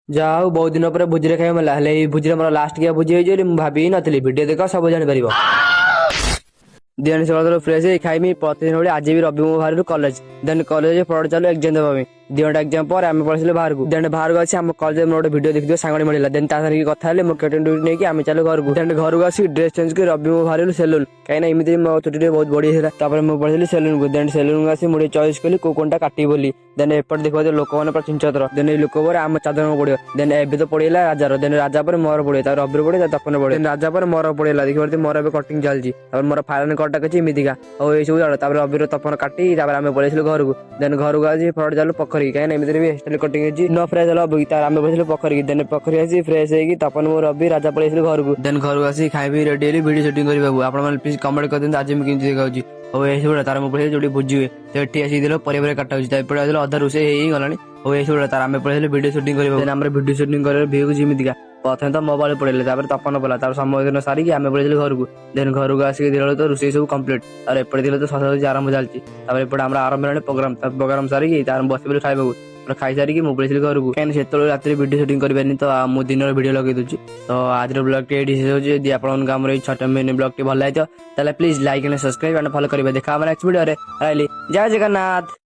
ଯାହା ହଉ ବହୁତ ଦିନ ପରେ ଭୋଜିରେ ଖାଇବା ମିଳିଲା। ହେଲେ ଏଇ ଭୋଜିରେ ମୋର ଲାଷ୍ଟ କିଆ ଭୋଜି ହେଇଛି ବୋଲି ମୁଁ ଭାବି ହିଁ ନଥିଲି। ଭିଡିଓ ଦେଖ ସବୁ ଜାଣିପାରିବ। ଦେନ୍ ସକାଳୁ ଫ୍ରେଶ ହେଇ ଖାଇମି ପ୍ରତିଦିନ ଭଳି ଆଜି ବି ରବି ମୁଁ ବାହାରିଲୁ କଲେଜ। ଦେନ୍ କଲେଜ ଫ୍ରଡ୍ ଚାଲୁ ଏକ୍ଜାମ ଦେବା ପାଇଁ। 2 ଘଣ୍ଟା ଏକ୍ଜାମ ପରେ ଆମେ ପଳେଇଥିଲୁ ବାହାରକୁ। ଦେନ୍ ବାହାରକୁ ଆସି ଆମ କଲେଜରେ ମୋର ଗୋଟେ ଭିଡିଓ ଦେଖିଥିବ ସାଙ୍ଗଟେ ମିଳିଲା। ଦେନ୍ ତା ସାଙ୍ଗରେ କଥା ହେଲେ ମୋ କେଟିନ୍ ନେଇକି ଆମେ ଚାଲୁ ଘରକୁ। ଦେନ୍ ଘରକୁ ଆସି ଡ୍ରେସ ଚେଞ୍ଜ କରି ରବି ମୁଁ ବାହାରିଲୁ ସେଲୁନ। କାହିଁକିନା ଏମିତି ମୋ ଚୁଟି ଟିକେ ବହୁତ ବଢି ହେଇଥିଲା। ତାପରେ ମୁଁ ପଳେଇଥିଲି ସେଲୁନକୁ। ଦେନ୍ ସେଲୁନକୁ ଆସି ମୁଁ ଟିକେ ଚଏସ୍ କଲି କୋଉ କୋଣଟା କାଟିବି ବୋଲି। ଦେନ୍ ଏପଟେ ଦେଖିବ ଲୋକମାନେ ପୁରା ଛିନଛତ୍ର। ଦେନ୍ ଏଇ ଲୋକ ପରେ ଆମ 4 ଜଣଙ୍କୁ ପଡିବ। ଦେନ୍ ଏବେ ତ ପଡିଗଲା ରାଜାର। ଦେନ୍ ରାଜା ପରେ ମୋର ପଡିବ, ତାପରେ ରବିର ପଡିବ, ତପନ ପଡିବ। ଦେନ୍ ରାଜା ପରେ ମୋର ପଡିଗଲା। ଦେଖିବ ମୋର ଏବେ କଟିଂ ଚାଲିଛି। ତାପରେ ମୋର ଫାଇନାଲ କଟକ ଅଛି ଏମିତିକା। ଆଉ ଏଇ ସବୁ ଜାଣ। ତାପରେ ରବିର ତପନ କାଟି ତାପରେ ଆମେ ପଳେଇଥିଲୁ ଘରକୁ। ଦେନ୍ ଘରକୁ ଆସି ଫ୍ରଡ୍ ଚାଲୁ ପୋଖରୀ। କାହିଁକିନା ଏମିତିରେ ବି ହେୟାର କଟିଂ ହେଇଛି ନ ଫ୍ରେଶ ହେଲା ହବ କି। ତାପରେ ଆମେ ପଳେଇଥିଲୁ ପୋଖରୀ। ଦେନ୍ ପୋଖରୀ ଆସି ଫ୍ରେଶ ହେଇକି ତପନ ମୁଁ ରବି ରାଜା ପଳେଇଥିଲୁ ଘରକୁ। ଦେନ୍ ଘରକୁ ଆସି ଖାଇବି ରେଡି ହେଲି ଭିଡିଓ ସୁଟିଂ କରିବାକୁ। ଆପଣମାନେ ପ୍ଲିଜ କମେଣ୍ଟ କରିଦିଅନ୍ତୁ ଆଜି ମୁଁ କେମିତି ଦେଖାଯାଉଛି। ଆଉ ଏଇ ସବୁ ତାର ମୁଁ ପଳେଇଥିଲି ଯୋଉଠି ଭୋଜି ହୁଏ। ତ ଏଠି ଆସିକି ପରିବା କାଟା ହଉଛି। ଏପଟେ ଆସିଲେ ଅଧା ରୋଷେଇ ହେଇଗଲାଣି। ଆଉ ଏଇ ସବୁ ତାର ଆମେ ପଳେଇଥିଲୁ ଭିଡିଓ ସୁଟିଂ କରିବାକୁ। ଦେନ୍ ଆମର ଭିଡିଓ ସୁଟିଂ କରିବା ଭିଉ ଯେମିତିକା ପ୍ରଥମେ ତ ମୋ ପାଳି ପଳେଇଲେ, ତାପରେ ତପନ ପଲା, ତାପରେ ସମୟ ସାରିକି ଆମେ ପଳେଇଥିଲୁ ଘରକୁ। ଦେନ୍ ଘରକୁ ଆସିକି ଦେଖିଲା ବେଳକୁ ତ ରୋଷେଇ ସବୁ କମ୍ପ୍ଲିଟ୍। ତାପରେ ଏପଟେ ଥିଲେ ତ ସଜାସଜି ଆରମ୍ଭ ଚାଲିଛି। ତାପରେ ଏପଟେ ଆମର ଆରମ୍ଭ ହେଲାଣି ପ୍ରୋଗ୍ରାମ ସାରିକି ତାପରେ ବସିପଡ଼ିଲୁ ଖାଇବାକୁ। ଖାଇସାରିକି ମୁଁ ପଳେଇଥିଲି ଘରକୁ। କାହିଁକିନା ସେତେବେଳେ ରାତିରେ ଭିଡିଓ ସୁଟିଂ କରିପାରିନି ତ ମୁଁ ଦିନରେ ଭିଡିଓ ଲଗେଇ ଦଉଛି। ତ ଆଜିର ବ୍ଲଗ ଟି ଏଇଠି ଶେଷ ହଉଛି। ଯଦି ଆପଣଙ୍କ ଆମର ଏଇ ଛୋଟ ମିନି ବ୍ଲଗ ଟି ଭଲ ଲାଗିଥିବ ତାହେଲେ please like and subscribe and follow କରିବେ। ଦେଖା ହବ ନେକ୍ସଟ ଭିଡିଓରେ। ରହିଲି, ଜୟ ଜଗନ୍ନାଥ।